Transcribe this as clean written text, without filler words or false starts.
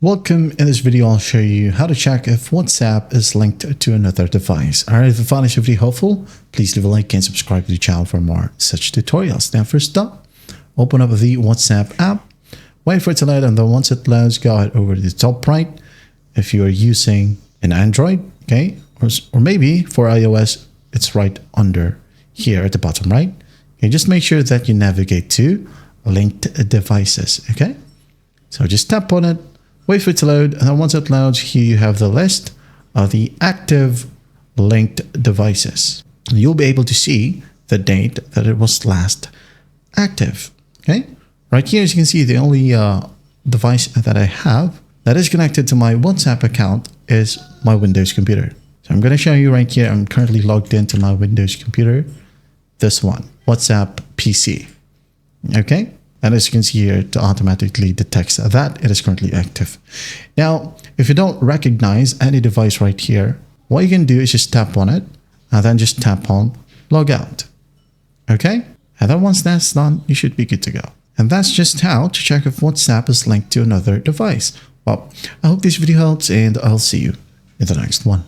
Welcome. In this video, I'll show you how to check if WhatsApp is linked to another device. Alright, if you found this video helpful, please leave a like and subscribe to the channel for more such tutorials. Now, first up, open up the WhatsApp app. Wait for it to load, and then once it loads, go ahead over to the top right. If you are using an Android, okay, or maybe for iOS, it's right under here at the bottom right. Okay, just make sure that you navigate to linked devices, okay? So just tap on it. Wait for it to load, and then once it loads, here you have the list of the active linked devices. And you'll be able to see the date that it was last active. Okay, right here, as you can see, the only device that I have that is connected to my WhatsApp account is my Windows computer. So I'm going to show you right here. I'm currently logged into my Windows computer. This one, WhatsApp PC. Okay. And as you can see here, it automatically detects that it is currently active. Now, if you don't recognize any device right here, what you can do is just tap on it and then just tap on log out. Okay? And then once that's done, you should be good to go. And that's just how to check if WhatsApp is linked to another device. Well, I hope this video helps, and I'll see you in the next one.